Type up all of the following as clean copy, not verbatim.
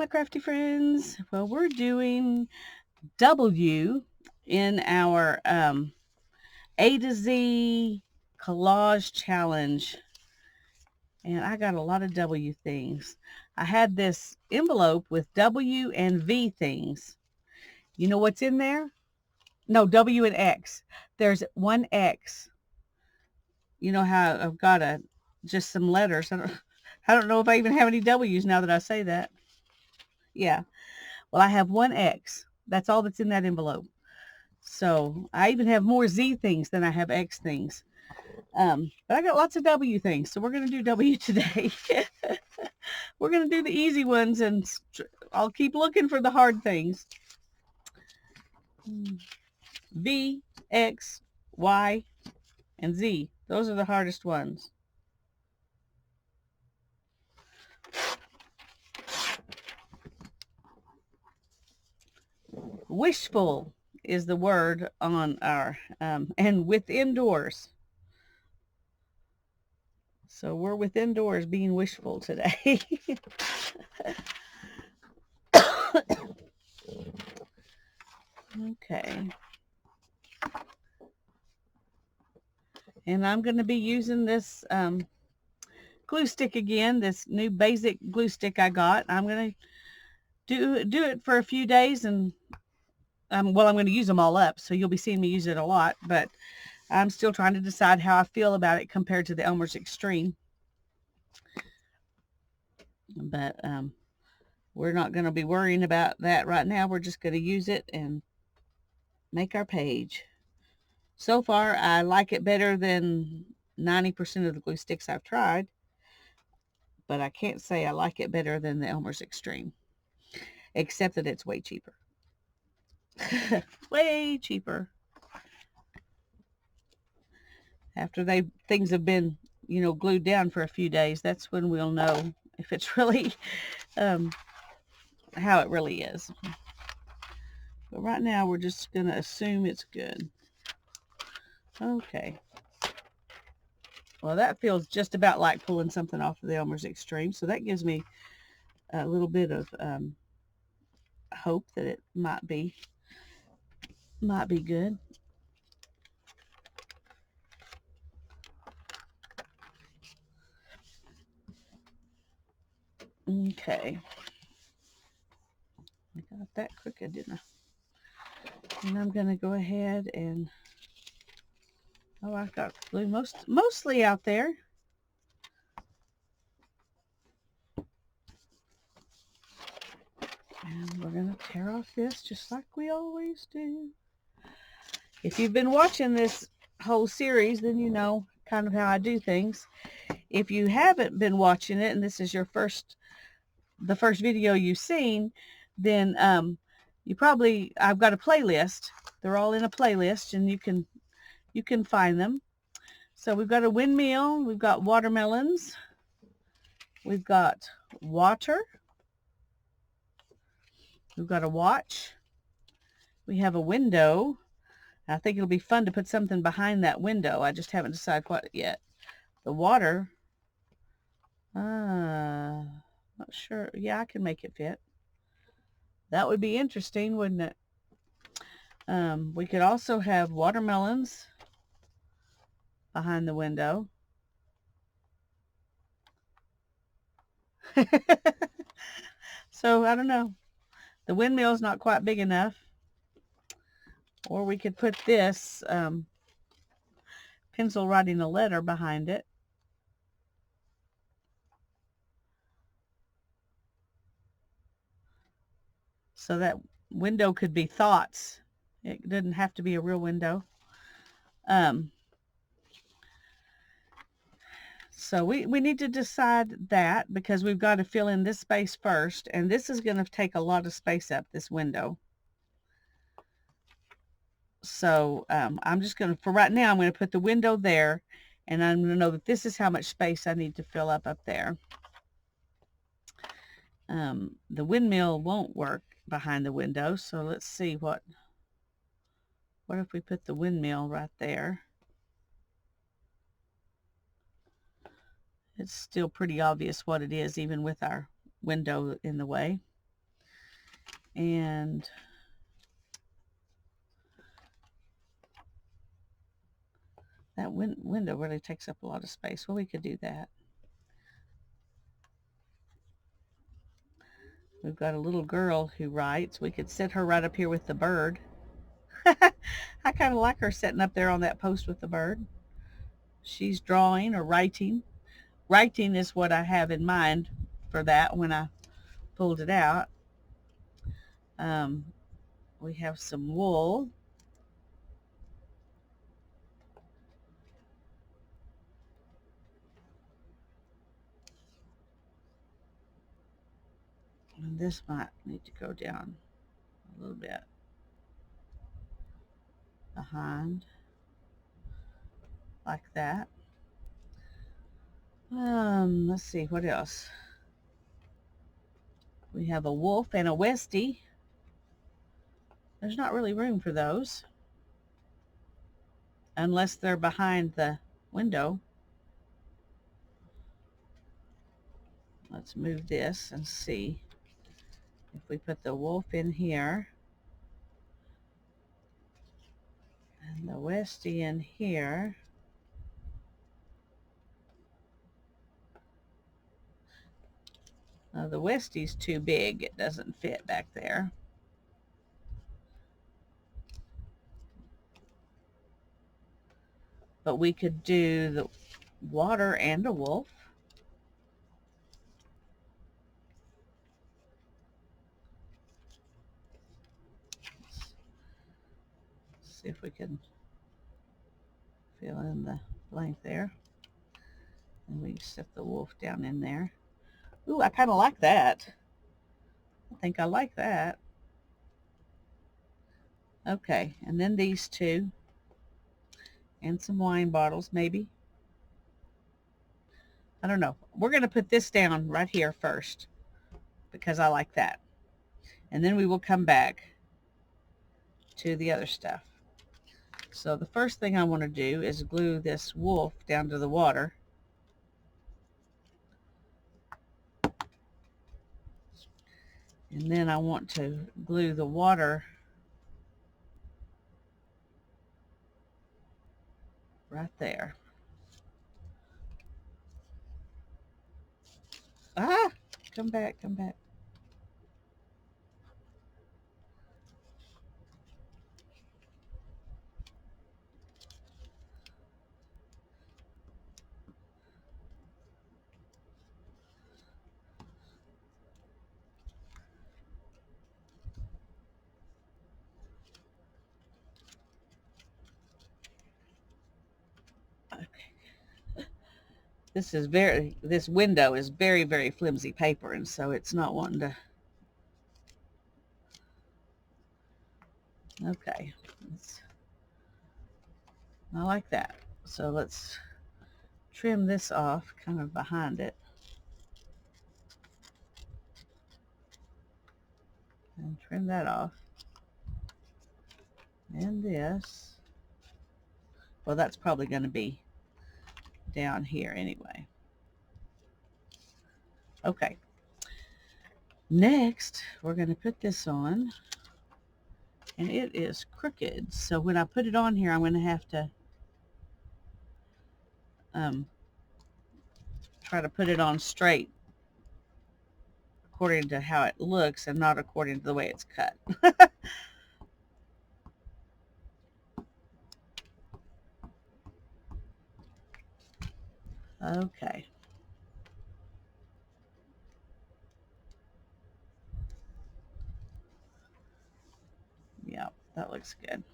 my crafty friends. Well, we're doing W in our A to Z collage challenge. And I got a lot of W things. I had this envelope with W and V things. You know what's in there? No, W and X. There's one X. You know how I've got just some letters. I don't know if I even have any W's now that I say that. Yeah. Well, I have one X. That's all that's in that envelope. So I even have more Z things than I have X things. But I got lots of W things. So we're going to do W today. We're going to do the easy ones, and I'll keep looking for the hard things. V, X, Y, and Z. Those are the hardest ones. Wishful is the word on our, and within doors. So we're within doors being wishful today. Okay. And I'm going to be using this glue stick again, this new basic glue stick I got. I'm going to do it for a few days, and well, I'm going to use them all up, so you'll be seeing me use it a lot, but I'm still trying to decide how I feel about it compared to the Elmer's Extreme. But we're not going to be worrying about that right now. We're just going to use it and make our page. So far, I like it better than 90% of the glue sticks I've tried, but I can't say I like it better than the Elmer's Extreme, except that it's way cheaper. Way cheaper. After things have been, glued down for a few days, that's when we'll know if it's really how it really is. But right now, we're just going to assume it's good. Okay. Well, that feels just about like pulling something off of the Elmer's Extreme, so that gives me a little bit of hope that it might be good. Okay. I got that crooked, didn't I? And I'm going to go ahead and, I've got glue mostly out there. And we're going to tear off this just like we always do. If you've been watching this whole series, then you know kind of how I do things. If you haven't been watching it, and this is the first video you've seen, then I've got a playlist. They're all in a playlist, and you can find them. So we've got a windmill, we've got watermelons, we've got water, we've got a watch, we have a window. I think it'll be fun to put something behind that window. I just haven't decided what yet. The water, not sure. Yeah, I can make it fit. That would be interesting, wouldn't it? We could also have watermelons behind the window. So, I don't know. The windmill's not quite big enough. Or we could put this pencil writing a letter behind it. So that window could be thoughts. It doesn't have to be a real window. So we need to decide that, because we've got to fill in this space first. And this is going to take a lot of space up, this window. So I'm just going to, for right now, I'm going to put the window there. And I'm going to know that this is how much space I need to fill up there. The windmill won't work behind the window. So let's see what if we put the windmill right there. It's still pretty obvious what it is, even with our window in the way. And that window really takes up a lot of space. Well, we could do that. We've got a little girl who writes. We could sit her right up here with the bird. I kind of like her sitting up there on that post with the bird. She's drawing or writing. Writing is what I have in mind for that when I pulled it out. Um, we have some wool. And this might need to go down a little bit behind, like that. Let's see, what else? We have a wolf and a Westie. There's not really room for those unless they're behind the window. Let's move this and see if we put the wolf in here and the Westie in here. Now the Westie's too big. It doesn't fit back there. But we could do the water and a wolf. Let's see if we can fill in the blank there. And we can set the wolf down in there. Ooh, I kind of like that. I think I like that. Okay, and then these two. And some wine bottles, maybe. I don't know. We're going to put this down right here first because I like that. And then we will come back to the other stuff. So the first thing I want to do is glue this wolf down to the water. And then I want to glue the water right there. Ah, come back, come back. Okay. This window is very, very flimsy paper, and so it's not wanting to. Okay. I like that. So let's trim this off kind of behind it. And trim that off. And this. Well, that's probably going to be down here anyway. Okay. Next, we're going to put this on. And it is crooked. So when I put it on here, I'm going to have to try to put it on straight according to how it looks and not according to the way it's cut. Okay. Yeah, that looks good.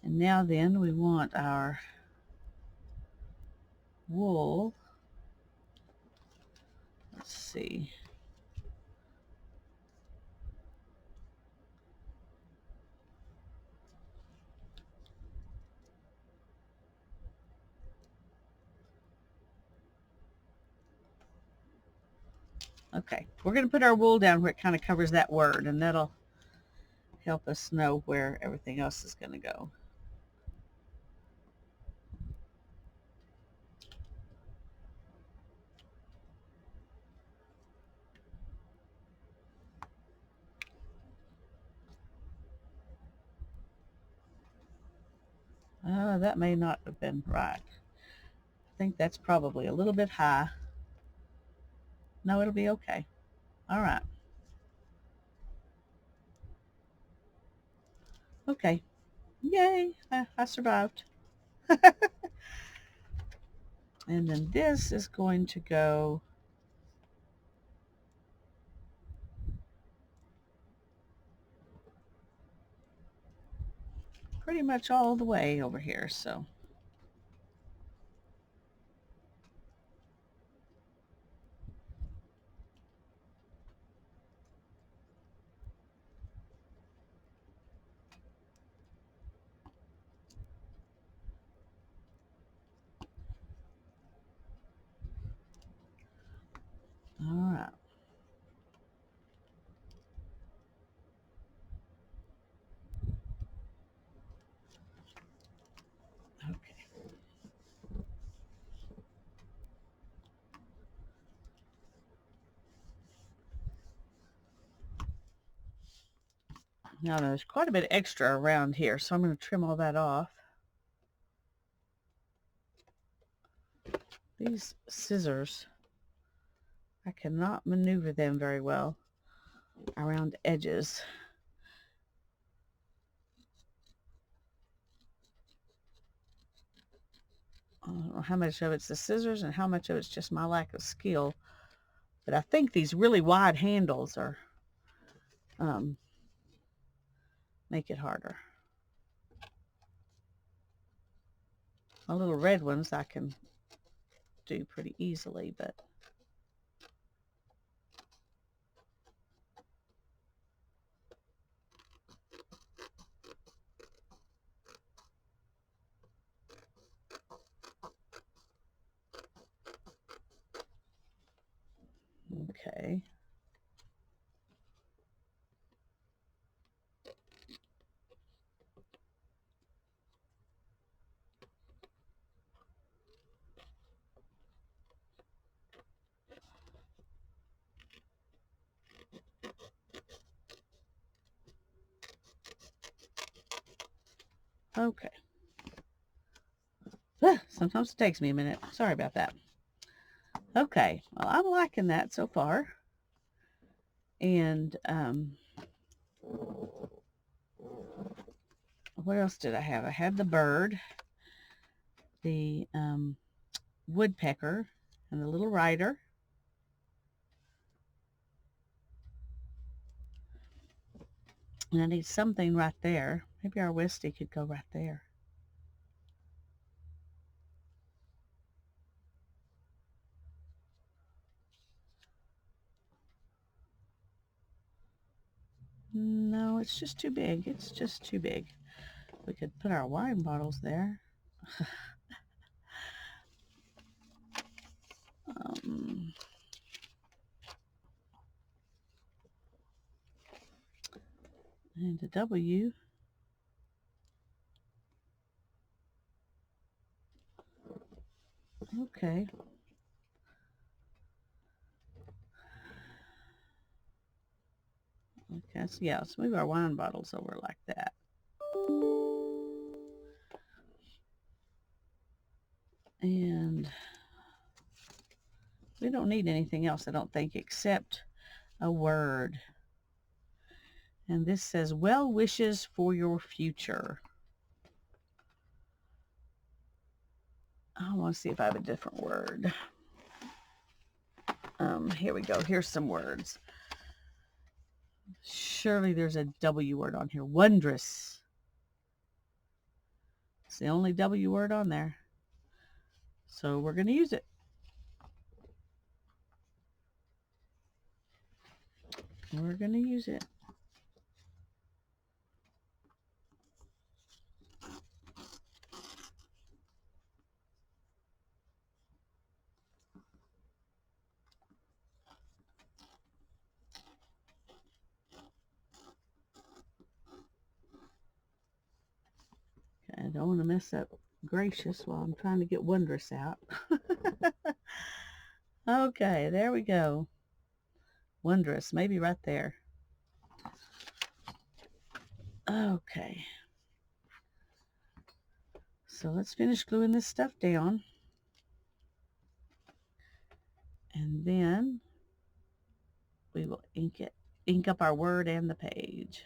And now then we want our wool. Let's see. Okay, we're going to put our wool down where it kind of covers that word, and that'll help us know where everything else is going to go. That may not have been right. I think that's probably a little bit high. No, it'll be okay. All right. Okay. Yay, I survived. And then this is going to go pretty much all the way over here. So all right. Okay. Now there's quite a bit extra around here, so I'm going to trim all that off. These scissors, I cannot maneuver them very well around edges. I don't know how much of it's the scissors and how much of it's just my lack of skill. But I think these really wide handles are make it harder. My little red ones I can do pretty easily, but okay. Okay. Sometimes it takes me a minute. Sorry about that. Okay. Well, I'm liking that so far. And what else did I have? I had the bird, the woodpecker, and the little rider. And I need something right there. Maybe our Westie could go right there. No, it's just too big. It's just too big. We could put our wine bottles there. And a W. Okay. Okay, so yeah, let's move our wine bottles over like that. And we don't need anything else, I don't think, except a word. And this says, well wishes for your future. I want to see if I have a different word. Here we go. Here's some words. Surely there's a W word on here. Wondrous. It's the only W word on there. So we're going to use it. We're going to use it. Okay, I don't want to mess up gracious while I'm trying to get wondrous out. Okay, there we go. Wondrous, maybe right there. Okay. So let's finish gluing this stuff down. And then we will ink up our word and the page.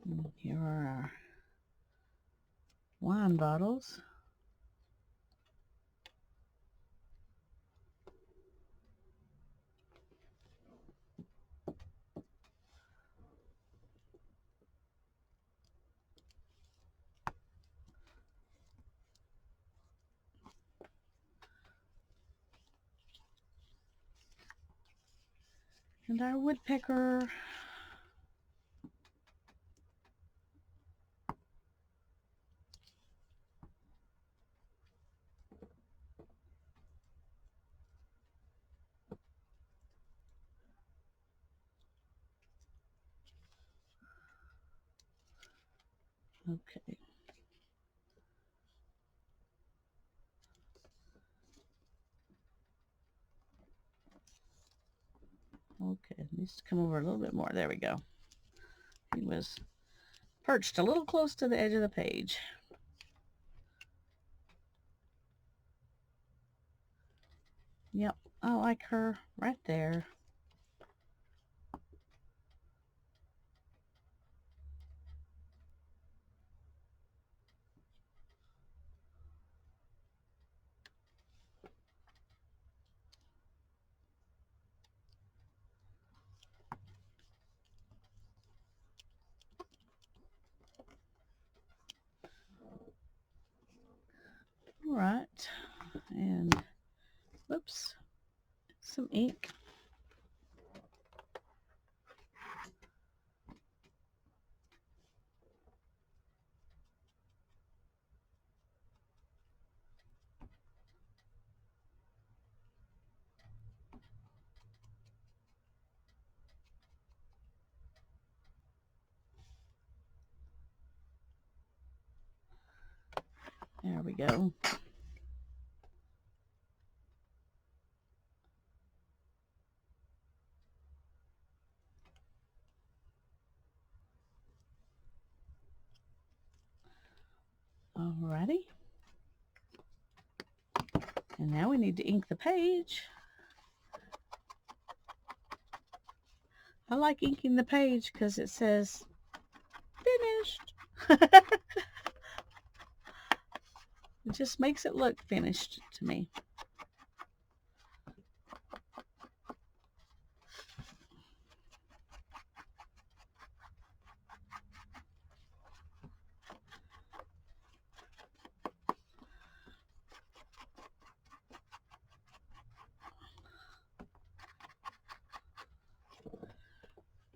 And here are our wine bottles. And our woodpecker. Okay. Okay, it needs to come over a little bit more. There we go. He was perched a little close to the edge of the page. Yep, I like her right there. All right, and whoops, some ink. There we go. Alrighty. And now we need to ink the page. I like inking the page because it says finished. It just makes it look finished to me.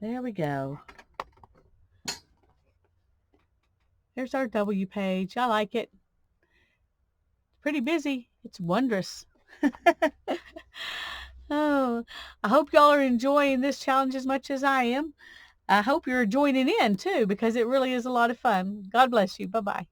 There we go. There's our W page. I like it. It's pretty busy. It's wondrous. Oh, I hope y'all are enjoying this challenge as much as I am. I hope you're joining in too, because it really is a lot of fun. God bless you. Bye-bye.